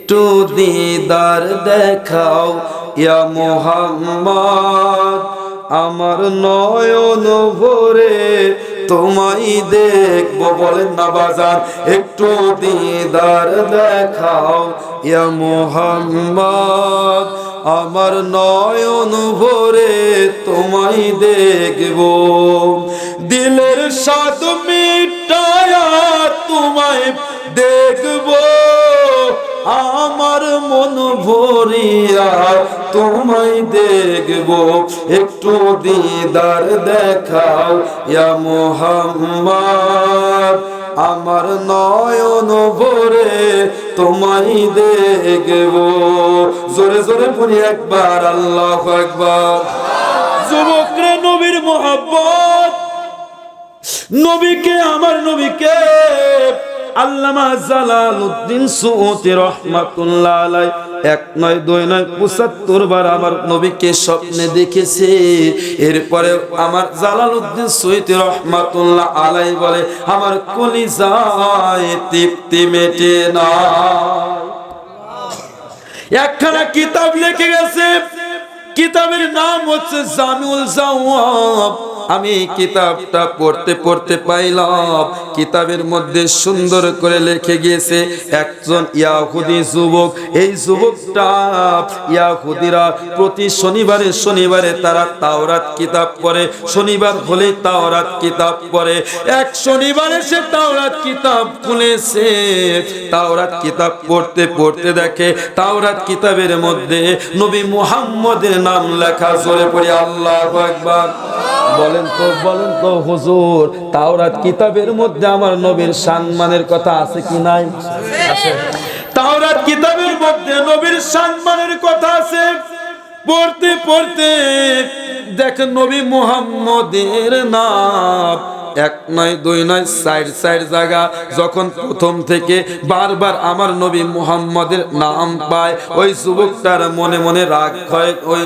একটু দিদার দেখাও ইয়া মুহাম্মদ আমার নয়ন ভরে তোমায় দেখবো বলেন না বাজার একটু দিদার দেখাও ইয়া মুহাম্মদ আমার নয়ন ভরে তোমায় দেখবো দিলের স্বাদ মিটায়া তোমায় দেখবো আমার মন ভরিয়া তোমায় দেখবো একটু দিদার দেখাও ইয়া মুহাম্মদ আমার নয়ন ভরে তোমায় দেখবো জোরে জোরে পড়ি একবার আল্লাহু আকবার যুবকরা নবীর মোহাব্বত নবীকে আমার নবীকে আল্লামা জালালউদ্দিন সুয়ুতী রাহমাতুল্লাহ আলাইহি 1 নয় 2 নয় 75 বার আমার নবীকে স্বপ্নে দেখেছে এরপরে আমার জালালউদ্দিন সুয়ুতী রাহমাতুল্লাহ আলাইহি বলে আমার কলিজায় তৃপ্তি মেটে না একখানা কিতাব লিখে গেছে কিতাবের নাম হচ্ছে জামিউল জাওয়াব আমি এই কিতাবটা পড়তে পড়তে পাইলাম কিতাবের মধ্যে সুন্দর করে লিখে গিয়েছে একজন ইহুদি যুবক এই যুবকটা ইহুদিরা প্রতি শনিবারে শনিবারে তারা তাওরাত কিতাব পড়ে শনিবার হলে তাওরাত কিতাব পড়ে এক শনিবারে সে তাওরাত কিতাব খুলেছে তাওরাত কিতাব পড়তে পড়তে দেখে তাওরাত কিতাবের মধ্যে নবী মুহাম্মদের নাম লেখা জোরে পড়ি আল্লাহু আকবার বলেন তো হুজুর তাওরাত কিতাবের মধ্যে আমার নবীর সম্মানের কথা আছে কি নাই আছে তাওরাত কিতাবের মধ্যে নবীর সম্মানের কথা আছে পড়তে পড়তে দেখেন নবী মুহাম্মদের নাম 1 নয় 2 নয় 4 জায়গা যখন প্রথম থেকে বারবার আমার নবী মুহাম্মদের নাম পায় ওই যুবকটার মনে মনে রাগ হয় ওই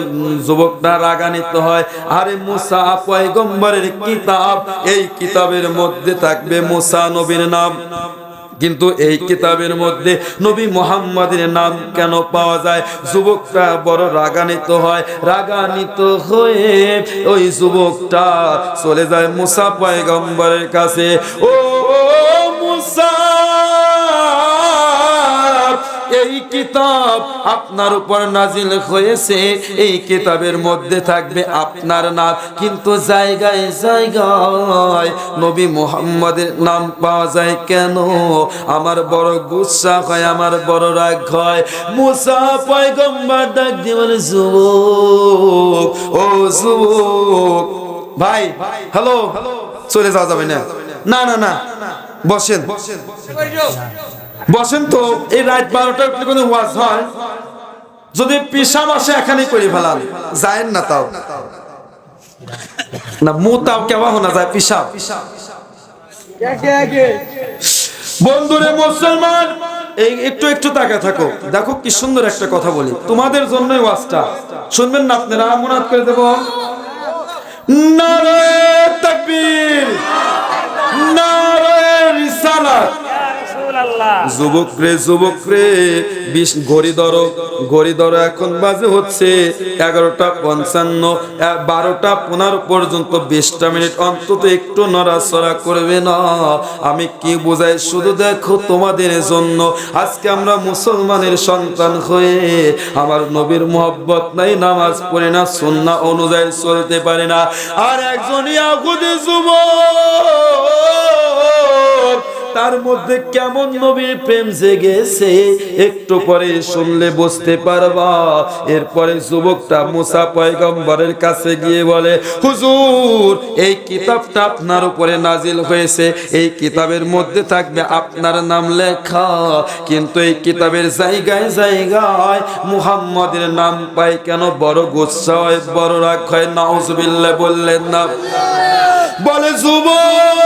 যুবকটা রাগান্বিত হয় আরে মুসা পয়গম্বরের কিতাব এই কিতাবের মধ্যে থাকবে মুসা নবীর নাম কিন্তু এই কিতাবের মধ্যে নবী মুহাম্মদের নাম কেন পাওয়া যায় যুবকটা বড় রাগান্বিত হয় রাগান্বিত হয়ে ওই যুবকটা চলে যায় মুসা পয়গম্বরের কাছে ও মুসা এই কিতাব আপনার উপর নাজিল হয়েছে এই কিতাবের মধ্যে থাকবে আপনার নাম কিন্তু জায়গায় জায়গায় নবী মুহাম্মদের নাম পাওয়া যায় কেন আমার বড় গুসা হয় আমার বড় রাগ হয় মুসা পয়গম্বর ডাক দিয়ে বলে যুবক ও যুবক ভাই হ্যালো চলে যাওয়া যাবে না না না না বসেন বসেন তো এই রাত 12টার কোনো ওয়াজ হয় যদি পিশাব আসে এখানে করে ফেলান যায়েন না তাও না মুতাও কেবা হোনা যায় পিশাব বন্ধুরে মুসলমান এই একটু একটু তাকিয়ে থাকো দেখো কি সুন্দর একটা কথা বলি তোমাদের জন্যই ওয়াজটা শুনবেন না আপনারা মুনাত করে দেব নারে তাকবীর নারে রিসালাত যুবক রে 20 ঘড়ি ধরো এখন বাজে হচ্ছে 11:55 12:15 পর্যন্ত 20টা মিনিট অন্তত একটু নড়াচড়া করবে না আমি কি বোঝাই শুধু দেখো তোমাদের জন্য আজকে আমরা মুসলমানের সন্তান হয়ে আমার নবীর মোহাব্বত নাই নামাজ পড়ে না সুন্নাহ অনুযায়ী চলতে পারে না আর একজন ইহুদি যুবক তার মধ্যে কেমন নবীর প্রেম জেগেছে একটু পরে শুনলে বুঝতে পারবা এরপরে যুবকটা মুসা পয়গম্বরের কাছে গিয়ে বলে হুজুর এই কিতাবটা আপনার উপরে নাজিল হয়েছে এই কিতাবের মধ্যে থাকবে আপনার নাম লেখা কিন্তু এই কিতাবের জায়গায় জায়গায় মুহাম্মদের নাম পাই কেন বড় গুসা হয় বড় রাগ হয় নাউজুবিল্লাহ বললেন না বলে যুবক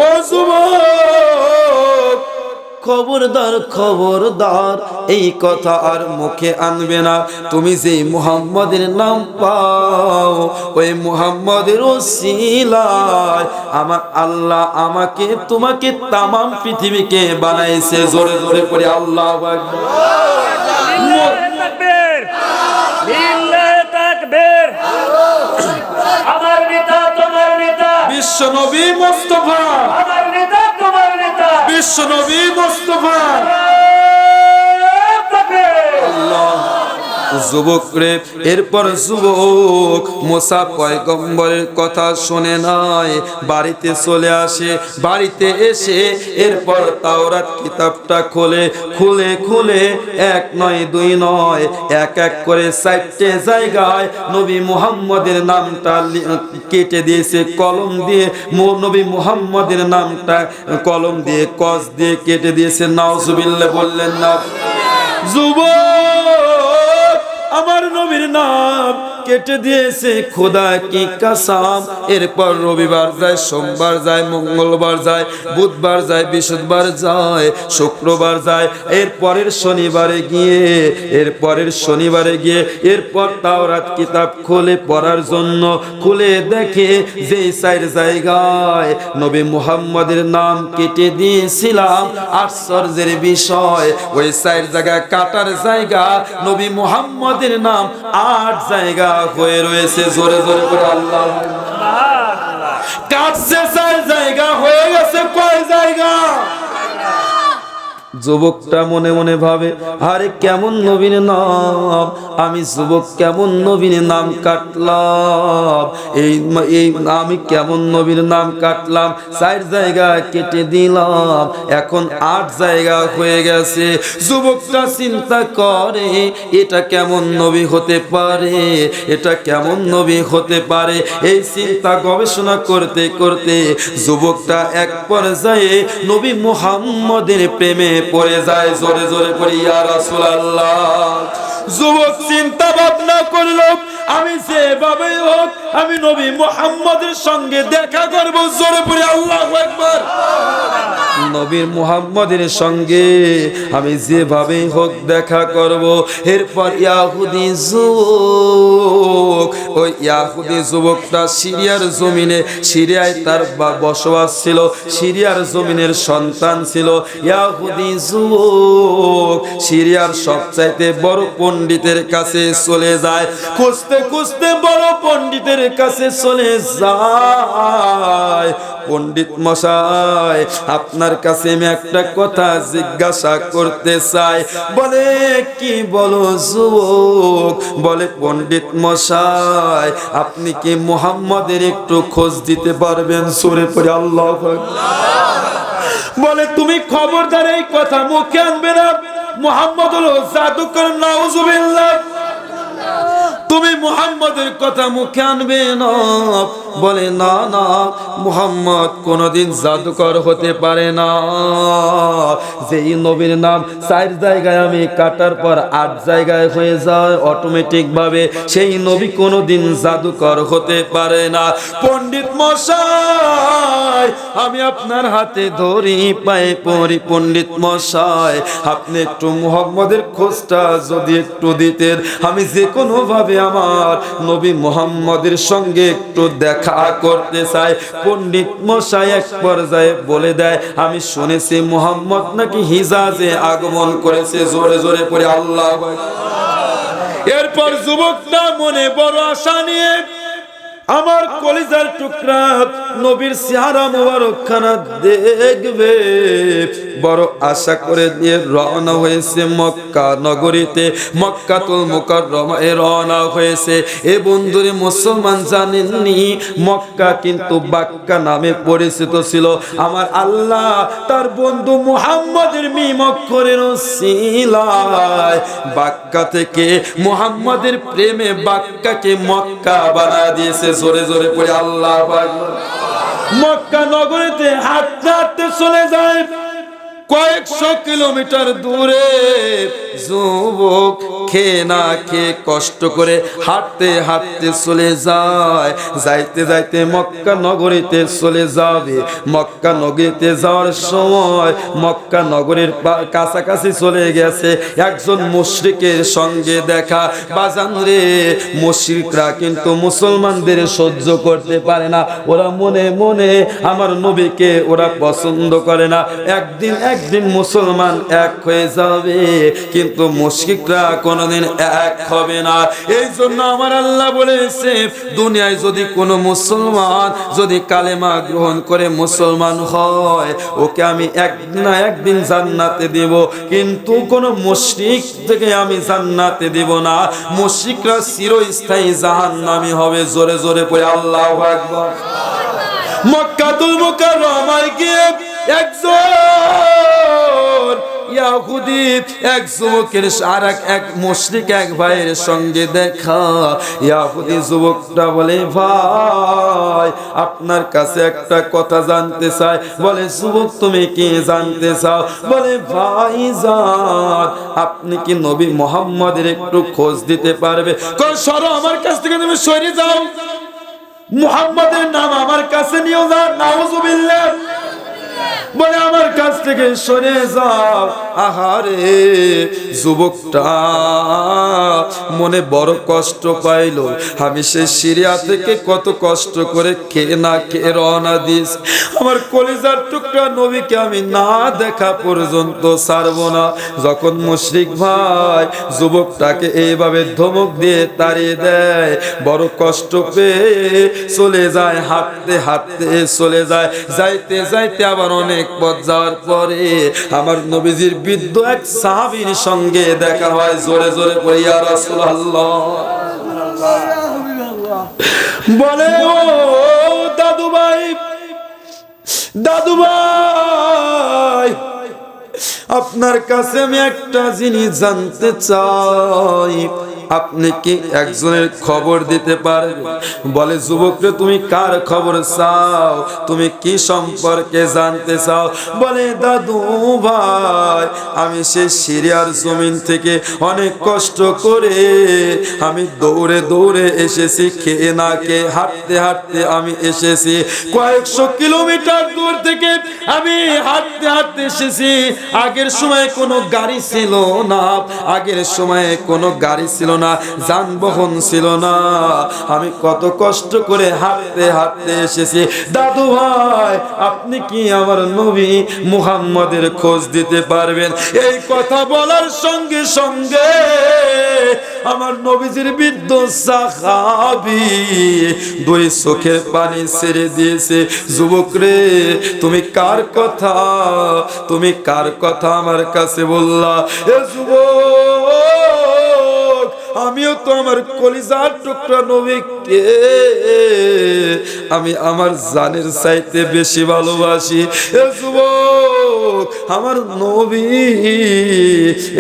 ও যুবক খবরদার খবরদার এই কথা আর মুখে আনবে না। তুমি যে মুহাম্মাদের নাম পাও ওই মুহাম্মাদের ওসিলায় আমার আল্লাহ আমাকে তোমাকে তামাম পৃথিবীকে বানাইছে। জোরে জোরে করে আল্লাহু আকবার। আমার নেতা তোমার নেতা, বিশ্ব নবী মুস্তাফা, আমার নেতা তোমার নেতা, বিশ্ব নবী মুস্তাফা। আল্লাহ যুবক রে, এরপর যুবক মুসা পয়গম্বরের কথা শুনে নাই, বাড়িতে চলে আসে। বাড়িতে এসে এরপর তাওরাত কিতাবটা খুলে খুলে খুলে এক নয় দুই নয় এক এক করে 4টে জায়গায় নবী মুহাম্মদের নামটা কেটে দিয়েছে কলম দিয়ে। নবী মুহাম্মদের নামটা কলম দিয়ে কস দিয়ে কেটে দিয়েছে। নাউজুবিল্লাহ বললেন না? যুবক আমার নবীর নাম কেটে দিয়েছে, খোদা কি কসম। এরপর রবিবার যায়, সোমবার যায়, মঙ্গলবার যায়, বুধবার যায়, বৃহস্পতিবার যায়, শুক্রবার যায়, এরপরের শনিবারে গিয়ে এরপর তাওরাত কিতাব খুলে পড়ার জন্য খুলে দেখে যে 4 জায়গায় নবী মুহাম্মদের নাম কেটে দিয়েছিলাম। আশ্চর্যের বিষয় ওই 4 জায়গা কাটার জায়গা নবী মুহাম্মদের নাম 8 জায়গা হয়ে রয়েছে। জোরে জোরে করে আল্লাহ। কাটছে 4 জায়গা, হয়ে গেছে কয় জায়গা? যুবকটা মনে মনে ভাবে, আরে কেমন নবীর নাম, আমি যুবক কেমন নবীর নাম কাটলাম, এই আমি কেমন নবীর নাম কাটলাম, 4 জায়গা কেটে দিলাম, এখন 8 জায়গা হয়ে গেছে। যুবকটা চিন্তা করে এটা কেমন নবী হতে পারে, এটা কেমন নবী হতে পারে। এই চিন্তা গবেষণা করতে করতে যুবকটা এক পর্যায়ে নবী মুহাম্মদের প্রেমে পড়ে যায়। জোরে জোরে পড়ি ইয়া রাসূলুল্লাহ। যুবক চিন্তা ভাবনা করলো, আমি যেভাবে হোক আমি নবী মুহাম্মদের সঙ্গে দেখা করব। জোরে পড়ি আল্লাহু আকবার। নবী মুহাম্মদের সঙ্গে আমি যেভাবে হোক দেখা করব। এরপর ইহুদি যুবক, ওই ইহুদি যুবকটা সিরিয়ার জমিনে, সিরিয়ায় তার বসবাস ছিল, সিরিয়ার জমিনের সন্তান ছিল। ইহুদি যুবক সিরিয়ার সবচাইতে বড় পণ্ডিতের কাছে চলে যায়, খুঁজতে খুঁজতে বড় পণ্ডিতের কাছে চলে যায়। পণ্ডিত মশাই, আপনার কাছে আমি একটা কথা জিজ্ঞাসা করতে চাই। বলে কি? বলো যুবক। বলে পণ্ডিত মশাই, আপনি কি মুহাম্মদের একটু খোঁজ দিতে পারবেন? সূরে পড়ে আল্লাহু আকবার। বলে তুমি খবরদার এই কথা মুখে আনবে না, মুহাম্মদ হলো জাদুকর। নাউজুবিল্লাহ। তুমি মুহাম্মদের কথা মুখে আনবে না। বলে না না, মুহাম্মদ কোনদিন জাদুকর হতে পারে না। যেই নবীর নাম 4 জায়গায় আমি কাটার পর 8 জায়গায় হয়ে যায় অটোমেটিক ভাবে, সেই নবী কোনদিন জাদুকর হতে পারে না। পণ্ডিত মশাই, আমি আপনার হাতে ধরি, পায়ে পড়ি। পণ্ডিত মশাই, আপনি একটু মুহাম্মদের খোঁজটা যদি একটু দিতেন, আমি যে কোনো ভাবে আমার নবী মুহাম্মদের সঙ্গে একটু দেখা করতে চাই। পণ্ডিত মশাই এক পর্যায়ে বলে দেয়, আমি শুনেছি মুহাম্মদ নাকি হিজাজে আগমন করেছে। জোরে জোরে পড়ে আল্লাহ। এরপর যুবকটা মনে বড় আশা নিয়ে আমার কলিজার টুকরা নবীর চেহারা মোবারকখানা দেখবে বড় আশা করে দিয়ে রওনা হয়েছে মক্কা নগরীতে, মক্কাতুল মুকাররমায় রওনা হয়েছে। এ বন্ধুরে মুসলমান জানেননি, মক্কা কিন্তু বাক্কা নামে পরিচিত ছিল। আমার আল্লাহ তার বন্ধু মুহাম্মদের মিম অক্ষরের ওসিলায় বাক্কা থেকে মুহাম্মদের প্রেমে বাক্কাকে মক্কা বানায় দিয়েছে। জোরে জোরে পড়ে আল্লাহু আকবার। মক্কা নগরীতে হাঁটতে হাঁটতে চলে যায়। কয়েকশো কিলোমিটার দূরে যুবক খেয়ে না খেয়ে কষ্ট করে হাঁটতে হাঁটতে চলে যায়। যাইতে যাইতে মক্কা নগরীতে চলে যাবে। মক্কা নগরীতে যাওয়ার সময় মক্কা নগরীর কাছাকাছি চলে গেছে, একজন মুশরিকের সঙ্গে দেখা। বাজান রে, মুশরিকরা কিন্তু মুসলমানদের সহ্য করতে পারে না। ওরা মনে মনে আমার নবীকে ওরা পছন্দ করে না। একদিন মুসলমান এক হয়ে যাবে, কিন্তু মুশরিকরা কোনোদিন এক হবে না। এই জন্য আমার আল্লাহ বলেছে, দুনিয়ায় যদি কোনো মুসলমান যদি কালেমা গ্রহণ করে মুসলমান হয়, ওকে আমি একদিন না একদিন জান্নাতে দেব, কিন্তু কোনো মুশরিক থেকে আমি জান্নাতে দেব না। মুশরিকরা চিরস্থায়ী জাহান্নামী হবে। জোরে জোরে পড়ে আল্লাহু আকবার। মক্কাতুল মুকাররমায় গিয়ে একজন ইহুদি এক যুবকের আর এক মুশরিক এক ভাইয়ের সঙ্গে দেখা। ইহুদি যুবকটা বলে, ভাই আপনার কাছে একটা কথা জানতে চাই। বলে, যুবক তুমি কি জানতে চাও? বলে, ভাইজান আপনি কি নবী মুহাম্মদের একটু খোঁজ দিতে পারবে? কই সরো, আমার কাছ থেকে তুমি সরে যাও, মুহাম্মদের নাম আমার কাছে নিও না। নাউজুবিল্লাহ। বলে, আমার কাছ থেকে সরে যাও। আহারে, যুবকটা মনে বড় কষ্ট পাইল। আমি সে সিরিয়া থেকে কত কষ্ট করে খেয়ে না খেয়ে রওনা দিস, আমার কলিজার টুকরা নবীকে আমি না দেখা পর্যন্ত ছাড়বো না। যখন মুশরিক ভাই যুবকটাকে এইভাবে ধমক দিয়ে তাড়িয়ে দেয়, বড় কষ্ট পেয়ে চলে যায়, হাঁটতে হাঁটতে চলে যায়। যাইতে যাইতে আবার অনেক পথ যাওয়ার পরে আমার নবীজির বৃদ্ধ এক সাহাবীর সঙ্গে দেখা হয়। জোরে জোরে পড়ে ইয়া রাসূলুল্লাহ। বলে, ও দাদু ভাই, দাদু ভাই আপনার কাছে আমি একটা জিনিস জানতে চাই, আপনি কি একজনের খবর দিতে পারবেন? বলে, যুবকরে তুমি কার খবর চাও? তুমি কি সম্পর্কে জানতে চাও? বলে, দাদু ভাই আমি সেই সিরিয়ার জমিন থেকে অনেক কষ্ট করে আমি দৌড়ে দৌড়ে এসেছি, খেয়ে না খেয়ে হাঁটতে হাঁটতে আমি এসেছি। কয়েকশো কিলোমিটার দূর থেকে আমি হাঁটতে হাঁটতে এসেছি। আগের সময় কোনো গাড়ি ছিল না, আগের সময়ে কোনো গাড়ি ছিল না, যানবাহন ছিল না। আমি কত কষ্ট করে হাঁটতে হাঁটতে এসেছি। দাদু ভাই আপনি কি আমার নবী মুহাম্মদের খোঁজ দিতে পারবেন? এই কথা বলার সঙ্গে সঙ্গে আমার নবীজির বৃদ্ধ সাহাবী দুই চোখের পানি ছেড়ে দিয়েছে। যুবক রে, তুমি কার কথা, তুমি কার কথা আমার কাছে বললা? এ যুবক, আমিও তো আমার কলিজার টুকরা নবীকে আমি আমার জানের চাইতে বেশি ভালোবাসি। এ যুবক, আমার নবী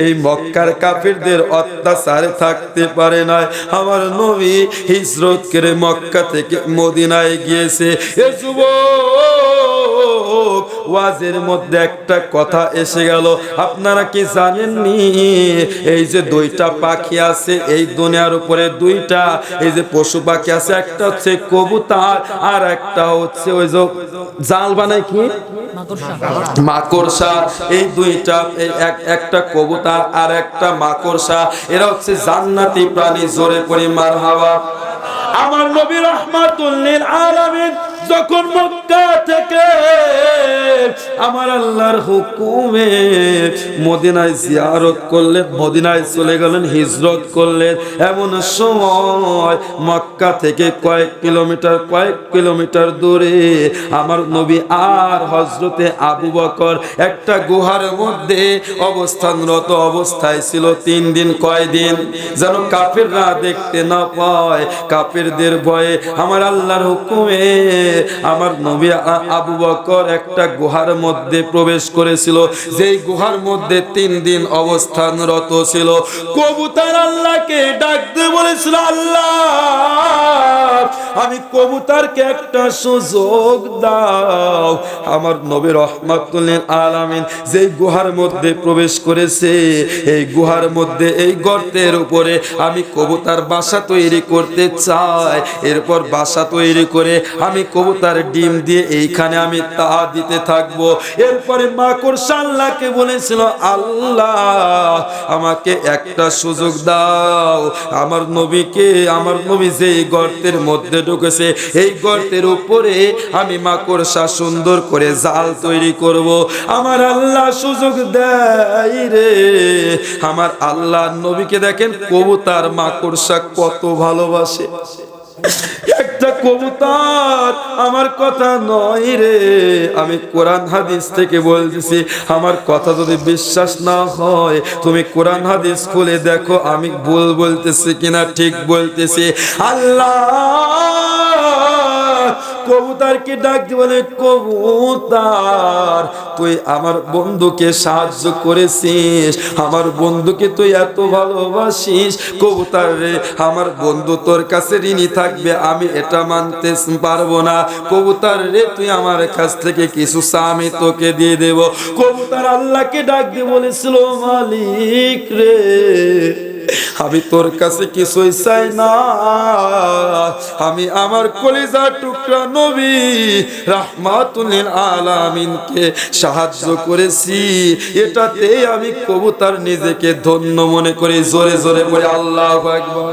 এই মক্কার কাফিরদের অত্যাচারে থাকতে পারে না, আমার নবী হিজরত করে মক্কা থেকে মদিনায় গিয়েছে। এ যুবক, ওয়াজের মধ্যে একটা কথা এসে গেল, আপনারা কি জানেননি এই যে দুইটা পাখি আছে এই দুনিয়ার উপরে, দুইটা এই যে পশু পাখি আছে, একটা হচ্ছে কবুতর আর একটা হচ্ছে ওই যে জাল বানায় কি মাকড়সা। এই দুইটা, একটা কবুতর আর একটা মাকড়সা, এরা হচ্ছে জান্নাতি প্রাণী। জোরে পড়ি মারহাবা। আমার নবী রাহমাতুল লিল আলামিন যখন মক্কা থেকে আমার আল্লাহর হুকুমে মদিনায় জিয়ারত করলেন, মদিনায় চলে গেলেন, হিজরত করলেন, এমন সময় মক্কা থেকে কয়েক কিলোমিটার দূরে আমার নবী আর হযরতে আবু বকর একটা গুহার মধ্যে অবস্থানরত অবস্থায় ছিল 3 দিন। কয়দিন? যেন কাফিররা দেখতে না পায়, কাফিরদের ভয়ে আমার আল্লাহর হুকুমে আমার নবী আবু বকর একটা গুহার মধ্যে প্রবেশ করেছিল, যেই গুহার মধ্যে 3 দিন অবস্থানরত ছিল। কবুতর আল্লাহকে ডাকতে বলেছিল, আল্লাহ আমি কবুতরকে একটা সুযোগ দাও। আমার নবী রহমাতুল লিল আলামিন যেই গুহার মধ্যে প্রবেশ করেছে, এই গুহার মধ্যে এই গর্তের উপরে আমি কবুতর বাসা তৈরি করতে চাই। এরপর বাসা তৈরি করে আমি কবুতর ডিম দিয়ে এইখানে আমি তা দিতে থাকবো। এরপরে মাকড়সা আল্লাহকে বলেছিল, আল্লাহ আমাকে একটা সুযোগ দাও। আমার নবী যেই গর্তের মধ্যে ঢুকেছে, এই গর্তের উপরে আমি মাকড়সা সুন্দর করে জাল তৈরি করব। আমার আল্লাহ সুযোগ দেয় রে। আমার আল্লাহ নবীকে দেখেন, কবুতর মাকড়সা কত ভালোবাসে। একটা কবুতর আমার কথা নয় রে, আমি কোরআন হাদিস থেকে বলতেছি। আমার কথা যদি বিশ্বাস না হয়, তুমি কোরআন হাদিস খুলে দেখো আমি ভুল বলতেছি কিনা ঠিক বলতেছি। আল্লাহ কবুতরকে ডাক দিয়ে বলে, কবুতর তুই আমার বন্ধুকে সাহায্য করেছিস, আমার বন্ধুকে তুই এত ভালোবাসিস। কবুতর রে, আমার বন্ধু তোর কাছে ঋণী থাকবে, আমি এটা মানতে পারবো না। কবুতর রে, তুই আমার কাছ থেকে কিছু চা আমি তোকে দিয়ে দেব। কবুতর আল্লাহকে ডাক দিয়ে বলেছিল, মালিক রে আমি তোর কাছে কিছুই চাই না, আমি আমার কলিজার টুকরা নবী রাহমাতুল লিল আলামিনকে সাহায্য করেছি, এটাতেই আমি কবুতর নিজেকে ধন্য মনে করি। জোরে জোরে বলে আল্লাহু আকবার।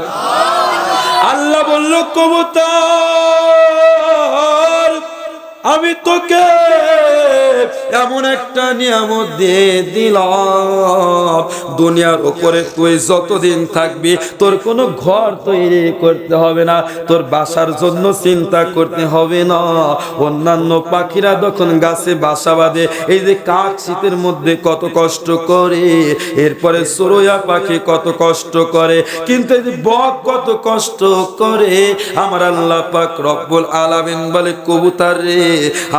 আল্লাহ বলল, কবুতর আমি তোকে এমন একটা নিয়ামত দিয়ে দিলাম, দুনিয়ার উপরে তুই যতদিন থাকবি তোর কোনো ঘর তৈরি করতে হবে না, তোর বাসার জন্য চিন্তা করতে হবে না। অন্যান্য পাখিরা যখন গাছে বাসা বাঁধে, এই যে কাক শীতের মধ্যে কত কষ্ট করে, এরপরে চড়ুইয়া পাখি কত কষ্ট করে, কিন্তু এই যে বক কত কষ্ট করে। আমার আল্লাহ পাক রব্বুল আলামিন বলে, কবুতর রে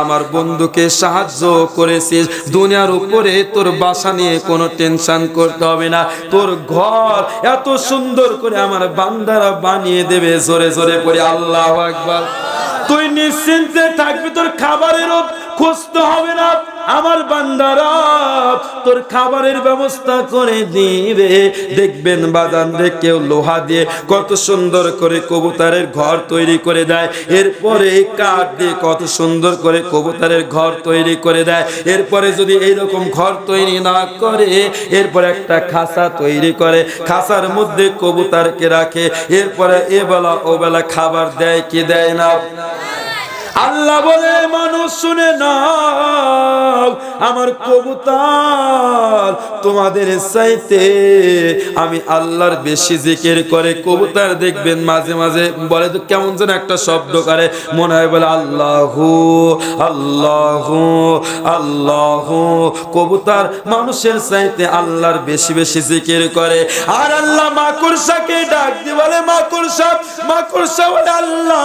আমার বন্ধুকে সাহায্য করেছিস, দুনিয়ার উপরে তোর বাসা নিয়ে কোনো টেনশন করতে হবে না, তোর ঘর এত সুন্দর করে আমার বান্দারা বানিয়ে দেবে। জোরে জোরে পড়ে আল্লাহু আকবার। তুই নিশ্চিন্তে থাকবি, তোর খাবারেরও খুঁজতে হবে না, আমার বান্দারা তোর খাবারের ব্যবস্থা করে দিবে। দেখবেন বাজান রে, কেউ লোহা দিয়ে কত সুন্দর করে কবুতরের ঘর তৈরি করে দেয়, এরপরে কাঠ দিয়ে কত সুন্দর করে কবুতরের ঘর তৈরি করে দেয়। এরপরে যদি এইরকম ঘর তৈরি না করে, এরপরে একটা খাঁচা তৈরি করে, খাঁচার মধ্যে কবুতরকে রাখে, এরপরে এবেলা ওবেলা খাবার দেয় কি দেয় না? আল্লাহ বলে, মানুষ শুনে নাও, আমার কবুতর তোমাদের চাইতে আমি আল্লাহর বেশি জিকির করে। কবুতর দেখবেন মাঝে মাঝে বলে তো কেমন যেন একটা শব্দ করে, মনে হয় বলে আল্লাহু আল্লাহু আল্লাহু। কবুতর মানুষের চাইতে আল্লাহর বেশি বেশি জিকির করে। আর আল্লাহ মাকড়সাকে ডাক দিয়ে বলে, মাকড়সা মাকড়সা বলে, আল্লাহ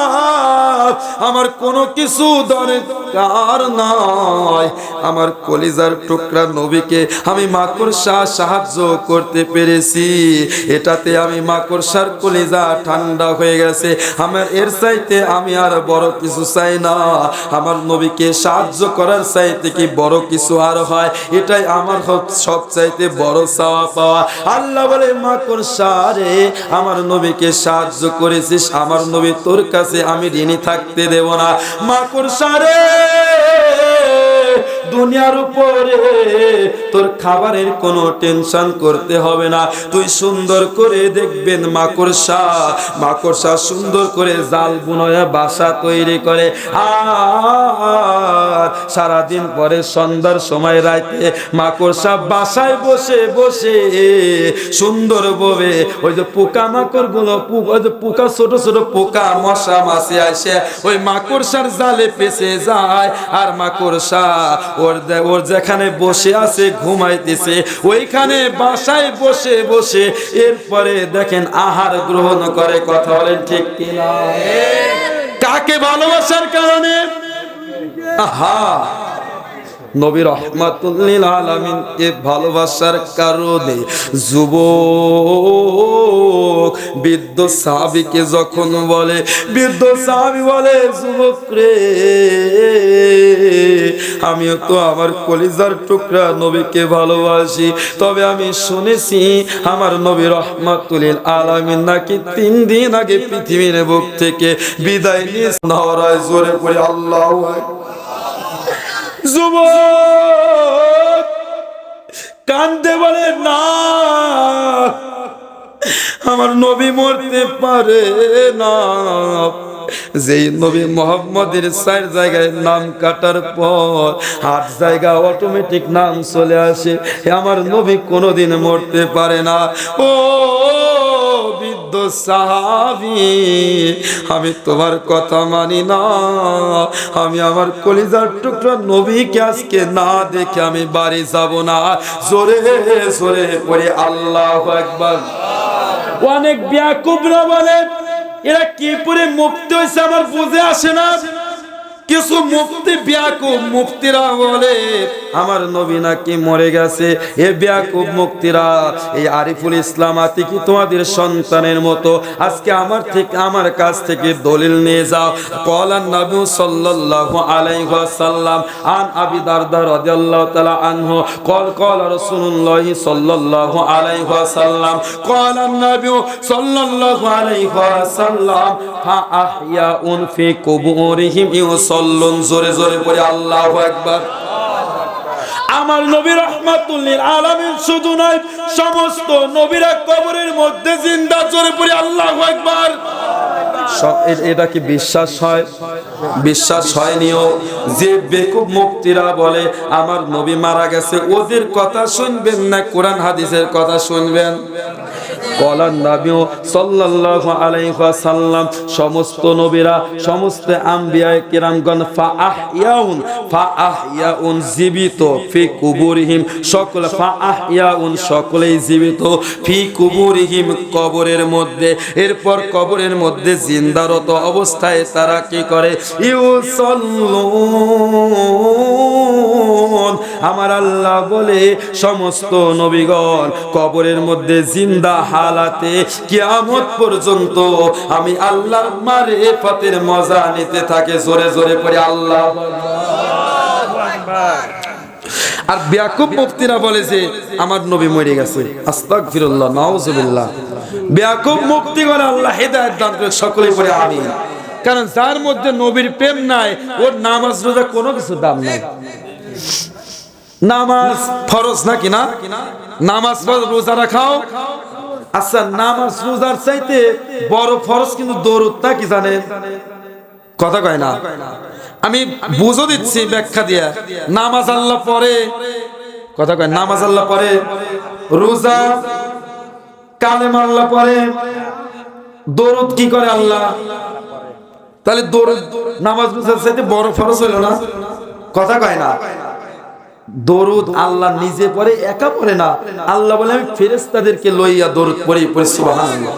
আমার কোনো কিছু দরকার নাই, আমার কলিজার টুকরা নবীকে আমি মাকড়সা সাহায্য করতে পেরেছি, এটাতে আমি মাকড়সার কলিজা ঠান্ডা হয়ে গেছে। আমার এর চাইতে আমি আর বড় কিছু চাই না, আমার নবীকে সাহায্য করার চাইতে কি বড় কিছু আর হয়? এটাই আমার সব চাইতে বড় চাওয়া পাওয়া। আল্লাহ বলে, মাকড়সা রে আমার নবীকে সাহায্য করেছিস, আমার নবী তোর কাছে আমি ঋণী থাকতে দেব না। মাকড়সা রে দুনিয়ার উপরে তোর খাবারের কোনো টেনশন করতে হবে না, তুই সুন্দর করে দেখবেন মাকড়সা সুন্দর করে জাল বুনয়া বাসা তৈরি করে। আর সারাদিন পরে সন্ধ্যার সময় রাতে মাকড়সা বাসায় বসে বসে সুন্দর ভাবে ওই যে পোকা মাকড় গুলো, পোকা ছোট ছোট পোকা মশা মাছি আসে ওই মাকড়সার জালে পেঁচে যায়, আর মাকড়সা ওর যেখানে বসে আছে ঘুমাইতেছে ওইখানে বাসায় বসে বসে এরপরে দেখেন আহার গ্রহণ করে। কথা বলেন ঠিক কিনা? কাকে ভালোবাসার কারণে? আহা, নবী রাহমাতুল লিল আলামিনকে ভালোবাসার কারণে যুবক বৃদ্ধ সাহাবীকে যখন বলে, বৃদ্ধ সাহাবী বলে, যুবক রে, আমিও তো আমার কলিজার টুকরা নবীকে ভালোবাসি, তবে আমি শুনেছি আমার নবী রাহমাতুল লিল আলামিন নাকি 3 দিন আগে পৃথিবীর বুক থেকে বিদায় নিয়ে নারায় জোরে পড়ে আল্লাহু আকবার। যুবক কান্দে বলে, না, আমার নবী মরতে পারে না। যেই নবী মুহাম্মদের 4 জায়গায় নাম কাটার পর 8 জায়গা অটোমেটিক নাম চলে আসে, আমার নবী কোনোদিন মরতে পারে না। ও বৃদ্ধ সাহাবী, আমি তোমার কথা মানি না, আমি আমার কলিজার টুকরা নবীকে আজকে না দেখে আমি বাড়ি যাব না। জোরে জোরে পড়ে আল্লাহু আকবার। অনেক বেয়াকুবরা বলে, এরা কি পরে মুক্তি হয়েছে আমার বুঝে আসে না। কিছু মুফতি বেয়াকুব মুফতিরা বলে আমার নবী নাকি মরে গেছে। এ বেয়াকুব মুফতিরা, এই আরিফুল ইসলাম আতিকি তোমাদের সন্তানের মতো আজকে আমার কাছ থেকে দলিল নিয়ে যাও। ক্বালান নবী সাল্লাল্লাহু আলাইহি ওয়াসাল্লাম আন আবি দারদা রাদিয়াল্লাহু তাআলা আনহু ক্বালা রাসূলুল্লাহ সাল্লাল্লাহু আলাইহি ওয়াসাল্লাম ক্বালান নবী সাল্লাল্লাহু আলাইহি ওয়াসাল্লাম ফা আহইয়াউন ফি কুবুরিহিম ইউসাল্লুন। জোরে জোরে পড়ে আল্লাহু আকবার। আমার নবী রাহমাতুল লিল আলামিন শুধু নয়, সমস্ত নবীরা কবরের মধ্যে জিন্দা। জোরে পড়ে আল্লাহু আকবার। এটা কি বিশ্বাস হয়? বিশ্বাস হয়নিও। যে বেকুব মুফতিরা বলে আমার নবী মারা গেছে, ওদের কথা শুনবেন না, কোরআন হাদিসের কথা শুনবেন। ক্বালান নবী সাল্লাল্লাহু আলাইহি ওয়াসাল্লাম সমস্ত নবীরা, সমস্ত আম্বিয়া কিরামগণ ফা আহইয়াউন জীবিত, ফি কুবুরিহিম সকল ফা আহইয়াউন সকলেই জীবিত, ফি কুবুরিহিম কবরের মধ্যে। এরপর কবরের মধ্যে জিন্দারত অবস্থায় তারা কি করে? ইউসাল্লুন। আমার আল্লাহ বলে সমস্ত নবীগণ কবরের মধ্যে জিন্দা হালাতে কিয়ামত পর্যন্ত আমি আল্লাহর মারিফতের মজা নিতে থাকে। জোরে জোরে পড়ে আল্লাহ। আর বেয়াকুব মুফতিরা বলে যে আমার নবী মরে গেছে। আস্তাগফিরুল্লাহ, নাউজুবিল্লাহ। বেয়াকুব মুফতি করে আল্লাহ হেদায়েত দান করে, সকলেই পড়ে আমিন। কারণ যার মধ্যে নবীর প্রেম নাই, ওর নামাজ রোজা কোনো কিছু দাম নাই। নামাজ ফরজ নাকি না? নামাজ রোজা রাখাও। আচ্ছা, নামাজ রোজার চাইতে বড় ফরজ কিন্তু দরুদ, তা কি জানেন? কথা কয় না। আমি বুঝো দিচ্ছি ব্যাখ্যা দিয়া। নামাজ আল্লাহ পড়ে, কথা কয়, নামাজ আল্লাহ পড়ে, রোজা কালেমা আল্লাহ পড়ে, দরুদ কি করে আল্লাহ? তাহলে দরুদ নামাজ রোজার চাইতে বড় ফরজ হলো না? কথা কয় না। দরুদ আল্লাহ নিজে পড়ে, একা পড়ে না। আল্লাহ বলে আমি ফেরেশতাদেরকে লইয়া দরুদ পড়ি। সুবহানাল্লাহ।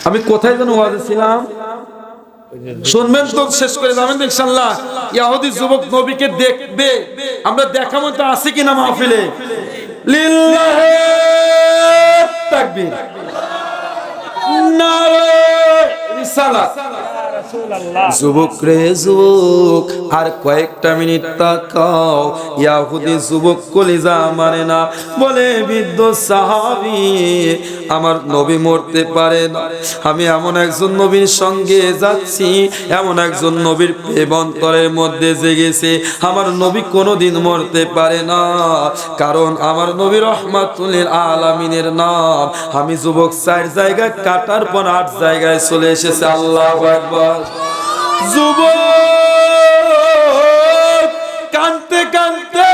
আমি কোথায় যেন ওয়াজে ছিলাম, শুনবেন তো, শেষ করে যাবেন ইনশাআল্লাহ। ইহুদি যুবক নবীকে দেখবে, আমরা দেখা মতো আছি কিনা মাহফিলে? লিল্লাহি তাকবীর, নারে রিসালাত। যুবক রে যুবক, আর কয়েকটা মিনিট তাকাও। ইহুদি যুবক কলিজা মানে না, বলে বৃদ্ধ সাহাবী আমার নবী মরতে পারে না। আমি এমন একজন নবীর সঙ্গে যাচ্ছি, এমন একজন নবীর প্রেম অন্তরের মধ্যে জেগেছে। আমার নবী কোনোদিন মরতে পারে না, কারণ আমার নবী রাহমাতুল লিল আলামিনের নাম। আমি যুবক 4 জায়গায় কাটার পর 8 জায়গায় চলে এসেছে। আল্লাহু আকবার। যুবক কাঁদতে কাঁদতে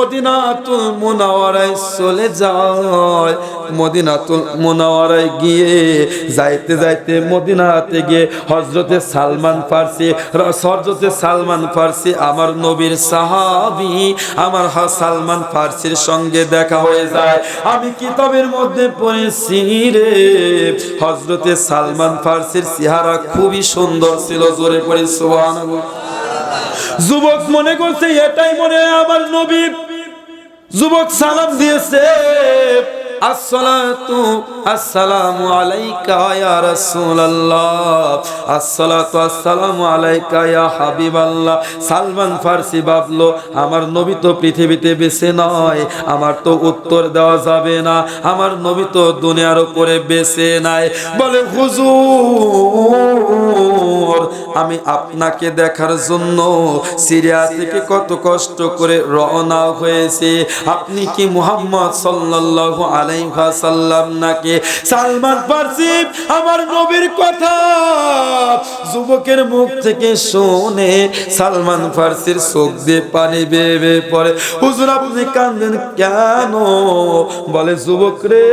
মদিনাতুল মুনাওয়ারায় চলে যায়। মদিনাতুল মুনাওয়ারায় গিয়ে যাইতে যাইতে মদিনাতে গিয়ে হযরতে সালমান ফারসি আমার নবীর সাহাবী আমার সালমান ফারসির সঙ্গে দেখা হয়ে যায়। আমি কিতাবের মধ্যে পড়েছি রে, হযরতে সালমান ফারসির চেহারা খুবই সুন্দর ছিল। জোরে পড়ে সুবহানাল্লাহ। যুবক মনে করছে এটাই মনে হয় আমার নবী। যুবক সালাম দিয়েছে, আসসালাতু আসসালামু আলাইকা ইয়া রাসূলুল্লাহ, আসসালাতু আসসালামু আলাইকা ইয়া হাবিবাল্লাহ। সালমান ফারসি ভাবলো আমার নবী তো পৃথিবীতে বেঁচে নয়, আমার তো উত্তর দেওয়া যাবে না, আমার নবী তো দুনিয়ার উপরে বেঁচে নাই। বলে হুজুর আমি আপনাকে দেখার জন্য সিরিয়া থেকে কত কষ্ট করে রওনা হয়েছে, আপনি কি মুহাম্মদ সাল্লাল্লাহু আলাইহি ওয়াসাল্লাম নাকি? সালমান ফারসি আমার নবীর কথা যুবকের মুখ থেকে শুনে সালমান ফারসির চোখ দিয়ে পানি বেয়ে বেয়ে পড়ে। হুজুর আপনি কাঁদেন কেন? বলে যুবক রে,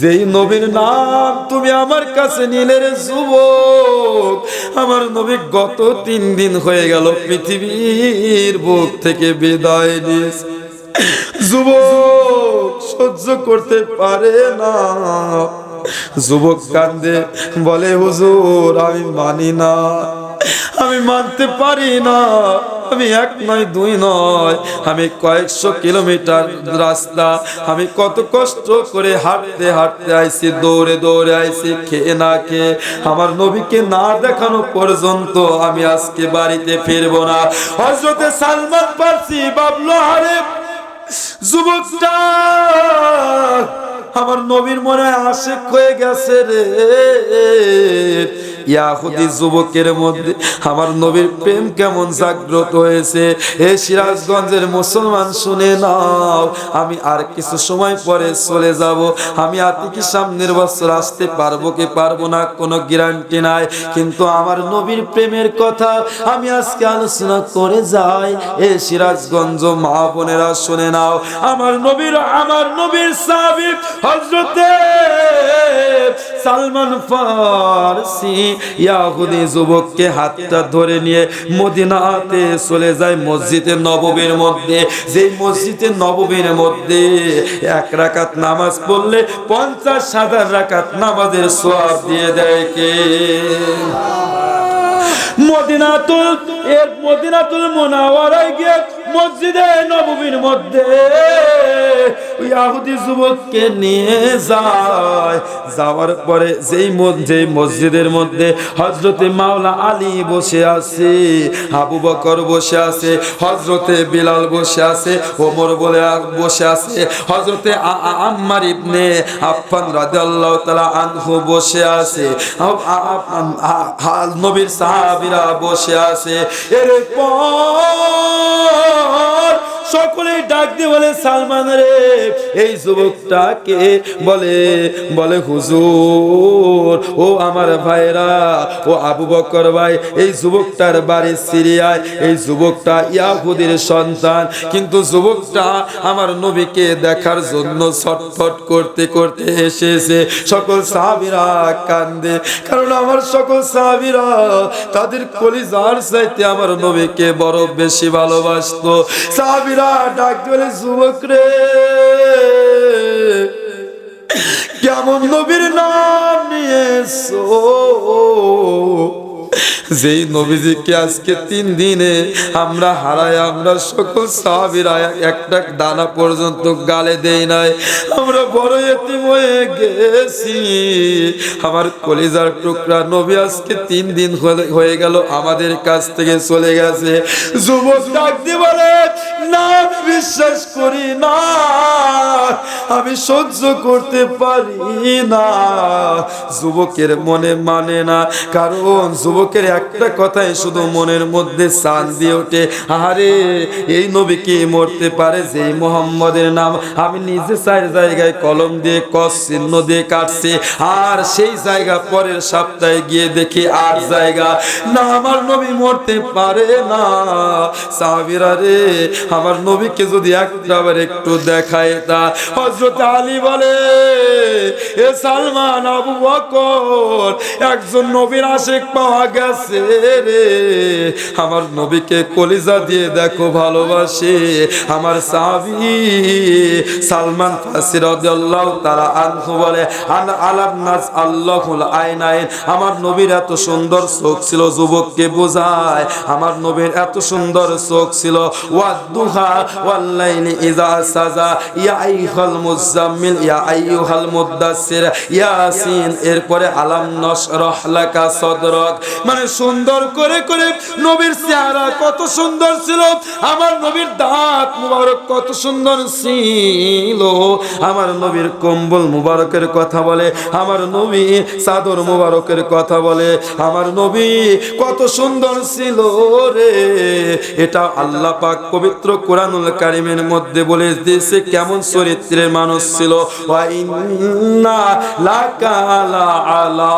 যেই নবীর নাম তুমি আমার কাছে নিলে রে যুবক, আমার নবী গত 3 দিন হয়ে গেল পৃথিবীর বুক থেকে বিদায় নিয়েছে। যুবক সহ্য করতে পারে না, যুবক কান্দে, বলে হুজুর আমি মানি না, আমি মানতে পারি না, আমি 1 নয় 2 নয়, আমি কয়েকশো কিলোমিটার রাস্তা আমি কত কষ্ট করে হাঁটতে হাঁটতে আইছি, দৌড়ে দৌড়ে আইছি, খেয়ে না খেয়ে আমার নবীকে না দেখানো পর্যন্ত আমি আজকে বাড়িতে ফিরবো না। হযরতে সালমান ফারসি ভাবলো আরে যুবকটা আমার নবীর মনে আশিক হয়ে গেছে রে। ইয়াহুদি যুবকের মধ্যে আমার নবীর প্রেম কেমন জাগ্রত হয়েছে। এই সিরাজগঞ্জের মুসলমান শুনে নাও, আমি আর কিছু সময় পরে চলে যাব। আমি আতিকি সামনের বছর আসতে পারবো কি পারবো না কোনো গ্যারান্টি নাই, কিন্তু আমার নবীর প্রেমের কথা আমি আজকে আলোচনা করে যাই। এই সিরাজগঞ্জ মা বোনেরা শুনে নাও, আমার নবীর সাহাবী হযরতে সালমান ফারসি ইয়াহুদি যুবককে হাতটা ধরে নিয়ে মদিনাতে চলে যায় মসজিদে নববীর মধ্যে। যেই মসজিদে নববীর মধ্যে 1 রাকাত নামাজ পড়লে 50,000 রাকাত নামাজের সওয়াব দিয়ে দেয় কে? মদিনাতুল মুনাওয়ারায় গিয়ে মসজিদে নববীর মধ্যে ইহুদি যুবককে নিয়ে যায়। যাওয়ার পরে যেই মসজিদের মধ্যে হযরতে মাওলা আলী বসে আছে, আবু বকর বসে আছে, হযরতে বিলাল বসে আছে, ওমর বসে আছে, হযরতে আম্মার ইবনে আফফান রাদিয়াল্লাহু তাআলা আনহু বসে আছে, নবীর সাহাবীরা বসে আছে। এরপর সকলে ডাক দিয়ে বলে সালমান রে, এই যুবকটাকে বলে হুজুর ও আমার ভাইরা, ও আবু বকর ভাই, এই যুবকটার বাড়ি সিরিয়ায়, এই যুবকটা ইয়াহুদির সন্তান, কিন্তু যুবকটা আমার নবীকে দেখার জন্য ছটফট করতে করতে এসেছে। সকল সাহাবীরা কান্দে, কারণ আমার সকল সাহাবীরা তাদের কলিজার চাইতে আমার নবীকে বড় বেশি ভালোবাসতো। সাহাবীরা ডাক বলে যুবক রে, কেমন নবীর নাম নিয়েছো? যেই নবীজিকে আজকে 3 দিনে আমরা হারাই, আমরা সকল সাহাবীরা একটা দানা পর্যন্ত গালে দেই নাই, আমরা বড় এতিম হয়ে গেছি। আমার কলিজার টুকরা নবী আজকে 3 দিন হয়ে গেল আমাদের কাছ থেকে চলে গেছে। যুবক ডাক দিয়ে বলে না, আমি বিশ্বাস করি না, আমি সহ্য করতে পারি না। যুবকের মনে মানে না, কারণ যুবকের একটা কথাই শুধু মনের মধ্যে চান দিয়ে ওঠে, আরে এই নবী কি মরতে পারে যে মুহাম্মদের নাম আমি নিজে 4 জায়গায় কলম দিয়ে ক্রস চিহ্ন দিয়ে কাটছি, আর সেই জায়গা পরের সপ্তাহে গিয়ে দেখি 8 জায়গা, না আমার নবী মরতে পারে না। সাহাবীরা রে, আমার নবীকে যদি একবার একটু দেখায় তা। হযরত আলী বলে, এ সালমান, আবু বকর, একজন নবীর আশিক পাওয়া গেছে রে। আমার নবীকে কলিজা দিয়ে দেখো ভালোবাসে। আমার সাহাবী সালমান ফারসি রাদিয়াল্লাহু তাআলা আনহু বলে, আলাম নাস আল্লাহুল আইনাইন, আমার নবীর এত সুন্দর চোখ ছিল, যুবককে বোঝায় আমার নবীর এত সুন্দর চোখ ছিল। ওয়াদুহা ওয়াল্লাইলি ইযা সাজা, ইয়া আইয়ুহাল মুজাম্মিল, ইয়া আইয়ুহাল মুদ্দাসসির, ইয়াসিন, এরপরে আলাম নাশরাহ লাকা সাদরাক। মানে সুন্দর করে করে নবীর চেহারা কত সুন্দর ছিল, আমার নবীর দাঁত মুবারক কত সুন্দর ছিল, আমার নবীর কম্বল মুবারকের কথা বলে, আমার নবী চাদর মুবারকের কথা বলে, আমার নবী কত সুন্দর ছিল রে। এটা আল্লাহ পাক পবিত্র কোরআনুল কারীমের মধ্যে বলে দিয়েছে কেমন চরিত্রের মানুষ ছিল। ওয়া ইন্না লাকালা আলা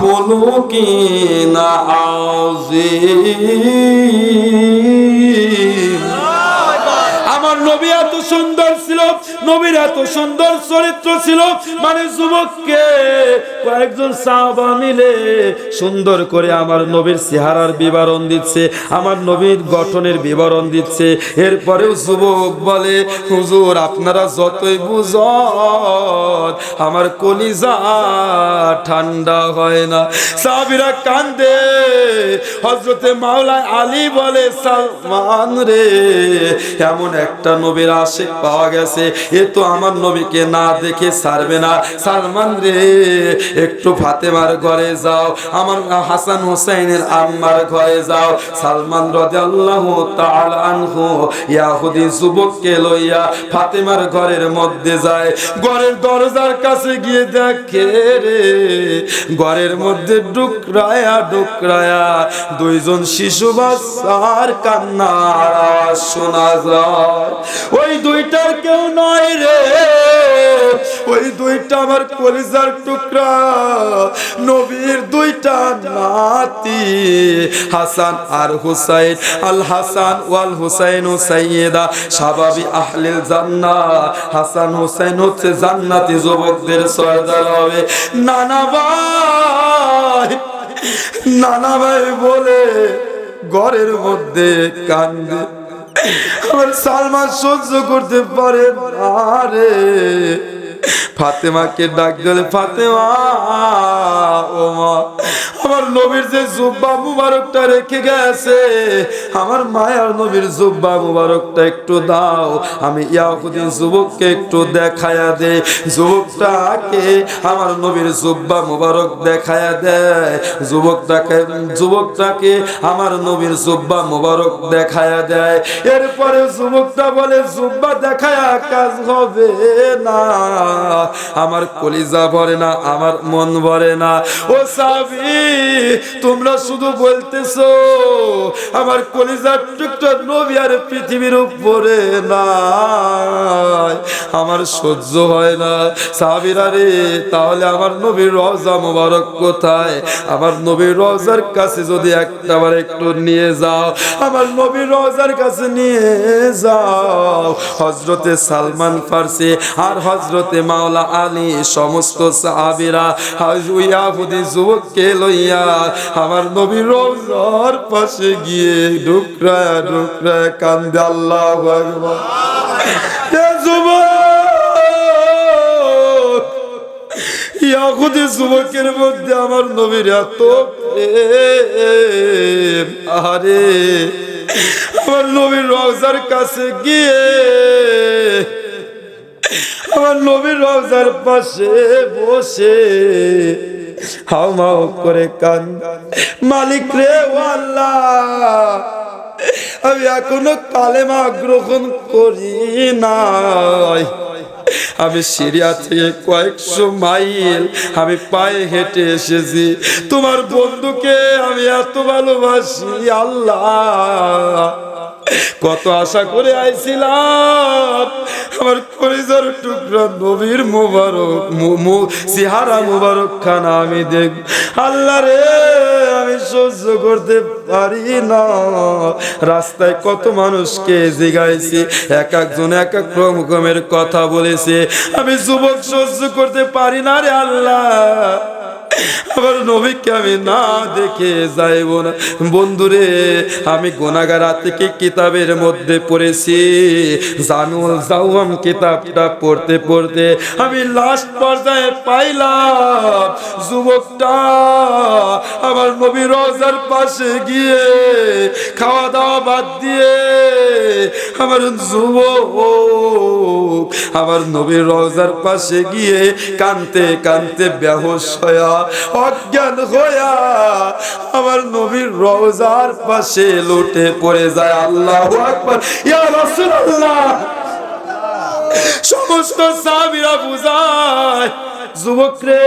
খুলুকিন আযীম। আমার নবী এত সুন্দর ছিল, নবীর এত সুন্দর চরিত্র ছিল, মানে যুবককে কয়েকজন সাহাবা মিলে সুন্দর করে আমার নবীর চেহারার বিবরণ দিচ্ছে, আমার নবীর গঠনের বিবরণ দিচ্ছে। এরপরেও যুবক বলে, হুজুর আপনারা যতই বুঝন আমার কলিজা ঠান্ডা হয় না। সাহাবীরা কান্দে। হযরতে মাওলা আলী বলে, সালমান রে, এমন একটা নবীর আশিক পাওয়া গেছে, এ তো আমার নবীকে না দেখে ছাড়বে না। সালমান রে, একটু ফাতেমার ঘরে যাও, আমার হাসান হুসাইনের আম্মার ঘরে যাও। সালমান রাদিয়াল্লাহু তাআলা আনহু ইহুদি যুবককে লইয়া ফাতেমার ঘরের মধ্যে যায়। ঘরের দরজার কাছে গিয়ে দেখে রে, ঘরের মধ্যে ডুকরায়া ডুকরায়া দুইজন শিশু বাচ্চার কান্নার আওয়াজ শোনা যায়। ওই দুইটার কেউ নয় রে, ওই দুইটা আমার কলিজার টুকরা নবীর দুইটা নাতি, হাসান আর হুসাইন। আল হাসান ওয়াল হুসাইন সাইয়্যিদা শাবাবি আহলিল জান্নাহ। হাসান হুসাইন হচ্ছে জান্নাতি যুবকদের সরদার হবে। নানা ভাই, নানা ভাই বলে ঘরের মধ্যে কান্দে। আমার সালমান সহ্য করতে পারে না রে। ফাতেমাকে ডাক দিলে, ফাতেমা ও মা, আমার নবীর যে জুব্বা মুবারকটা রেখে গেছে, আমার মায়ার নবীর জুব্বা মুবারকটা একটু দাও, আমি ইয়াহুদি যুবককে একটু দেখায়া দে। যুবকটাকে আমার নবীর জুব্বা মুবারক দেখায়া দেয়। যুবকটাকে আমার নবীর জুব্বা মুবারক দেখায়া দেয়। এরপরে যুবকটা বলে, জুব্বা দেখায়া কাজ হবে না, আমার কলিজা ভরে না, আমার মন ভরে না। ও সাহাবী, তোমরা শুধু বলতেছো আমার কলিজার টুকরা নবী আর পৃথিবীর উপরে নাই, আমার সহ্য হয় না। সাহাবীরা রে, তাহলে আমার নবীর রওজা মোবারক কোথায়? আমার নবীর রওজার কাছে যদি একটাবার একটু নিয়ে যাও, আমার নবীর রওজার কাছে নিয়ে যাও। হযরতে সালমান ফারসি আর হযরতে মাওলা আলী সমস্ত সাহাবীরা ইহুদি যুবককে লইয়া আমার নবীর রওজার পাশে গিয়ে ডুকরায়া ডুকরায়া কান্দে। আল্লাহু আকবার। এ যুবক, ইহুদি যুবকের মধ্যে আমার নবীর এত প্রেম। আরে আমার নবীর রওজার কাছে গিয়ে আমার নবীর রওজার পাশে বসে হাউমাউ করে কান্দে, মালিক রে ও আল্লাহ, আমি এখনো কালেমা গ্রহণ করি নাই। আমি সিরিয়া থেকে কয়েকশো মাইল আমি পায়ে হেঁটে এসেছি, তোমার বন্ধুকে আমি এত ভালোবাসি। আল্লাহ, কত আশা করে আইছিলাম আমার কলিজার টুকরা নবীর মুবারক চেহারা মুবারক খানা আমি দেখ। আল্লাহ রে, আমি সহ্য করতে পারি না। রাস্তায় কত মানুষকে জিগাইছি, এক একজন এক এক রকমের কথা বলেছে, আমি যুবক সহ্য করতে পারি না রে আল্লাহ। আমার নবীকে আমি না দেখে যাইব না। বন্ধুরে, আমি গুনাহগার থেকে কিতাবের মধ্যে পড়েছি, জামিউল জাওয়াম কিতাবটা পড়তে পড়তে আমি লাস্ট পর্যায়ে পাইলাম যুবকটা আমার নবীর রওজার পাশে গিয়ে খাওয়া দাওয়া বাদ দিয়ে আমার যুবক আমার নবীর রওজার পাশে গিয়ে কানতে কানতে বেহুশ হয়া অজ্ঞান হয়া আমার নবীর রওজার পাশে লুটে পড়ে যায়। আল্লাহু আকবার, ইয়া রাসূলুল্লাহ। সমস্ত সাহাবীরা বুঝায়, যুবক রে,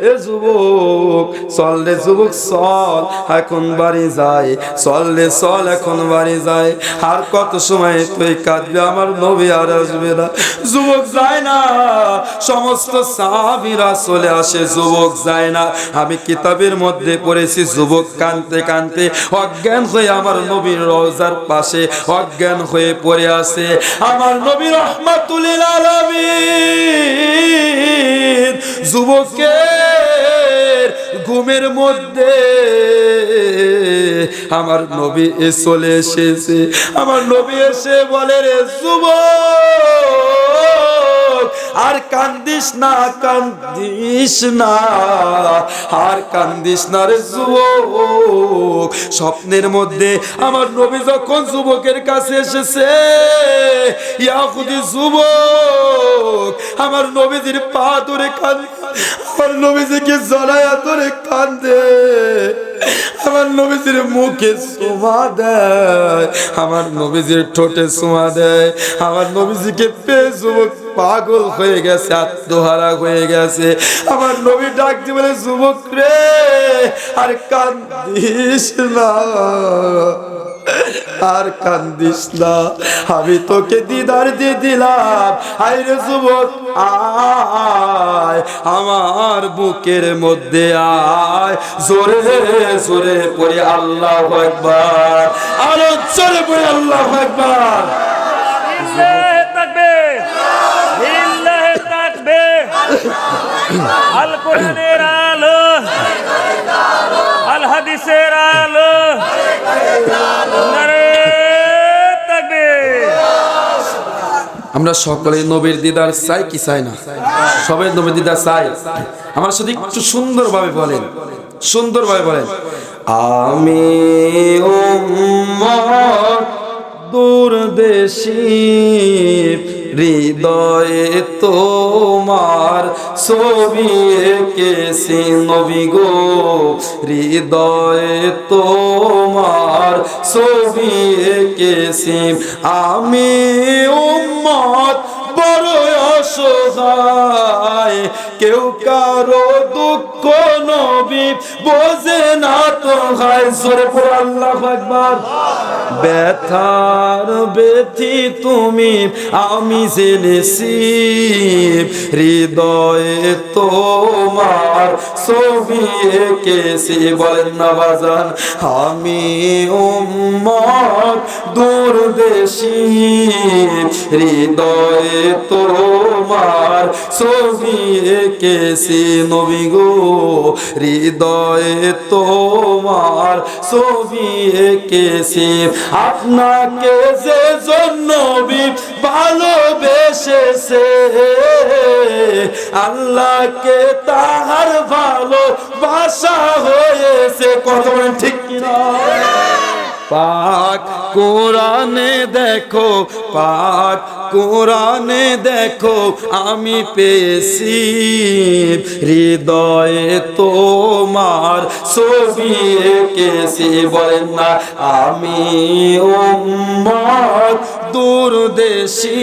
এ যুবক চল রে যুবক চল, এখন বাড়ি যায়, চল রে চল এখন বাড়ি যায়। আর কত সময় তুই কাঁদবি, আমার নবী আর আসবে না। যুবক যায় না, সমস্ত সাহাবীরা চলে আসে, যুবক যায় না। আমি কিতাবের মধ্যে পড়েছি যুবক কাঁদতে কাঁদতে অজ্ঞান হয়ে আমার নবীর রওজার পাশে অজ্ঞান হয়ে পড়ে আছে। আমার নবী রাহমাতুল লিল আলামিন যুবকের ঘুমের মধ্যে আমার নবী চলে এসেছে। আমার নবী এসে বলে, রে যুবক আর কান্দিস না, কান্দিস না, আর কান্দিস না রে যুবক। স্বপ্নের মধ্যে আমার নবী যখন যুবকের কাছে এসেছে, ইয়া খুদি যুবক আমার নবীজির পা ধরে কান্দে, আমার নবীজিকে জড়ায়া ধরে কান্দে, আমার নবীজির মুখে চুমা দেয়, আমার নবীজির ঠোঁটে চুমা দেয়। আমার নবীজিকে পেয়ে যুবক পাগল হয়ে গেছে, আত্মহারা হয়ে গেছে। আমার নবী ডাক দিয়ে বলে, যুবক রে আর কান্দিস না, আর কান্দিস না, আমি তোকে দিদার দিয়ে দিলাম। আয় রে যুবক আয়, আমার বুকের মধ্যে আয়। জোরে জোরে পড়ে আল্লাহু আকবার, আরো জোরে পড়ে আল্লাহু আকবার। লিল্লাহি তাকবীর, লিল্লাহি তাকবীর। আল কোরআনের আলো, আল হাদিসের আলো, নারে তাকবীর। আমরা সকলে নবীর দিদার চাই কি চাই না? সবাই নবীর দিদার চাই। আমার সাথে একটু সুন্দরভাবে বলেন, সুন্দরভাবে বলেন, আমি উম্মত দূরদেশী, হৃদয়ে তোমার ছবি এঁকেছি নবী গো, হৃদয়ে তোমার ছবি এঁকেছি। আমি উম্মত বড় অসহায়, কেউ কারো দুঃখ নবী বোঝে না তো হয়। জোরে পড়ে আল্লাহু আকবার। ব্যথার ব্যথি তুমি আমি জেনেছি, হৃদয়ে তোমার ছবি এঁকেছি। বলেন না বাজান, আমি উম্মত দূরদেশী, হৃদয়ে তোমার ছবি এঁকেছি নবী গো, হৃদয়ে তোমার ছবি এঁকেছি। আপনাকে যে জন্য ভালোবেসেছে, আল্লাহকে তাহার ভালোবাসা হয়েছে। কত বলেন ঠিক কিনা? পাক কোরআনে দেখো, পাক কোরআনে দেখো আমি পেয়েছি, হৃদয়ে তোমার ছবি এঁকেছি। বলেন না, আমি উম্মত দূর দেশি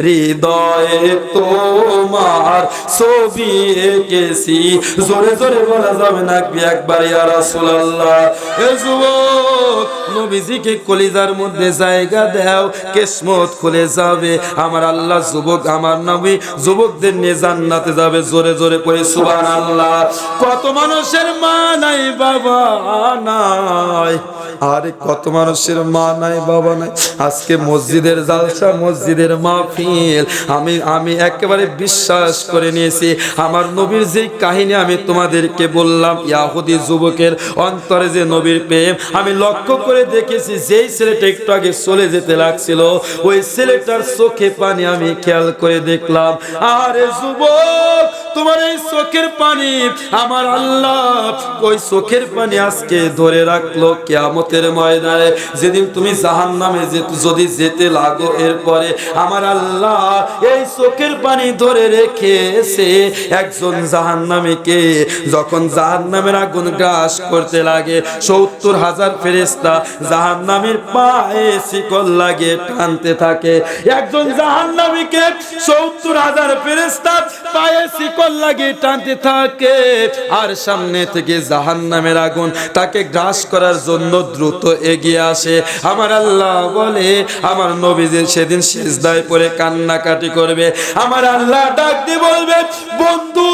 হৃদয়ে তোমার ছবি এঁকেছি। জোরে জোরে বলা যাবে না একবার ইয়া রাসূলুল্লাহ। এ যুবক, নবীজিকে কলিজার মধ্যে জায়গা দাও, কিসমত খুলে যাবে। আমার আল্লাহ যুবক, আমার নবী যুবকদের নিয়ে জান্নাতে যাবে। জোরে জোরে পড়ে সুবহানাল্লাহ। কত মানুষের মা নাই, বাবা নাই, আরে কত মানুষের মা নাই, বাবা নাই। আজকে মসজিদের জালসা, মসজিদের মাহফিল, আমি একেবারে বিশ্বাস করে নিয়েছি। আমার নবীর যে কাহিনী আমি তোমাদেরকে বললাম, ইয়াহুদি যুবকের অন্তরে যে নবীর প্রেম, আমি লক্ষ্য করে দেখেছি। যেই ছেলেটা একটু আগে চলে যেতে লাগছিল, ওই ছেলেটার চোখে পানি আমি খেয়াল করে দেখলাম। আরে যুবক, তোমার এই চোখের পানি আমার আল্লাহ ওই চোখের পানি আজকে ধরে রাখলো কিয়ামতের ময়দানে। যেদিন তুমি জাহান্নামে যদি যেতে লাগো, এরপরে আমার আল্লাহ এই চোখের পানি ধরে রেখেছে একজন জাহান্নামীকে। যখন জাহান্নামের আগুন গ্রাস করতে লাগে, 70,000 ফেরেশতা জাহান্নামের পায়ে শিকল লাগিয়ে টানতে থাকে। একজন জাহান্নামীকে 70,000 ফেরেশতা পায়ে শিকল লাগিয়ে টানতে থাকে, আর সামনে থেকে জাহান্নামের আগুন তাকে গ্রাস করার জন্য দ্রুত এগিয়ে আসে। আমার আল্লাহ বলে, আমার নবীজি সেদিন সিজদায় পড়ে কান্নাকাটি করবে। আমার আল্লাহ ডাক দিয়ে বলবে, বন্ধু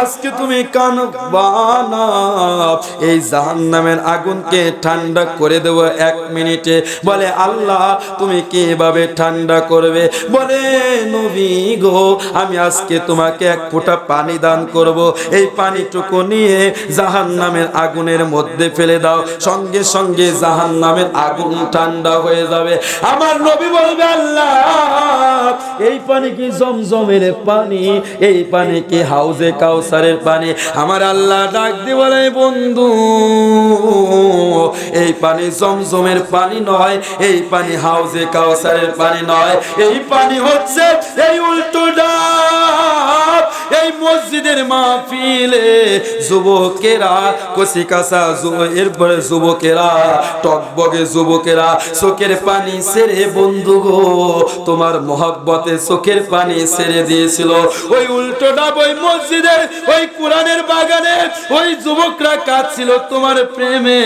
আজকে তুমি কাঁদবা না, এই জাহান্নামের আগুনকে ঠান্ডা করে দেব 1 মিনিটে। বলে আল্লাহ তুমি কিভাবে ঠান্ডা করবে? বলে নবী গো, আমি আজকে তোমাকে 1 ফোঁটা পানি দান করব, এই পানিটুকু নিয়ে জাহান্নামের আগুনের মধ্যে ফেলে দাও, সঙ্গে সঙ্গে জাহান্নামের আগুন ঠান্ডা হয়ে যাবে। আমার নবী বলবে, আল্লাহ এই পানি কি জমজমের পানি? এই পানি কি হাউজে কাউসারের পানি? আমার আল্লাহ ডাক দিয়ে বলে, বন্ধু এই পানি জমজমের পানি নয়, এই পানি হাউজে কাউসারের পানি নয়, এই পানি হচ্ছে এই উল্টো ডাব। এই মসজিদের মাহফিলে যুবকেরা, কচি কাঁচা এরপরে যুবকেরা, টকবগে যুবকেরা চোখের পানি ছেড়ে, বন্ধু গো তোমার মহব্বতে চোখের পানি ছেড়ে দিয়েছিল। ওই উল্টো ডাব, ওই মসজিদের ওই কোরআনের বাগানে ওই যুবকরা কাঁদছিল তোমার প্রেমে।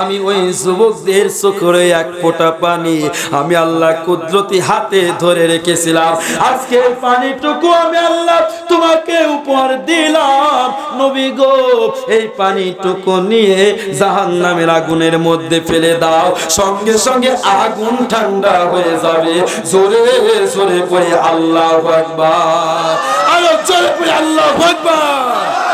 আমি ওই যুবকদের চোখের 1 ফোঁটা পানি আমি আল্লাহ কুদরতি হাতে ধরে রেখেছিলাম। আজকে পানিটুকু আমি আল্লাহ তোমাকে উপহার দিলাম। নবী গো এই পানিটুকু নিয়ে জাহান্নামের আগুনের মধ্যে ফেলে দাও, সঙ্গে সঙ্গে আগুন ঠান্ডা হয়ে যাবে। জোরে জোরে পড়ে আল্লাহু আকবার, আরো জোরে পড়ে আল্লাহু আকবার।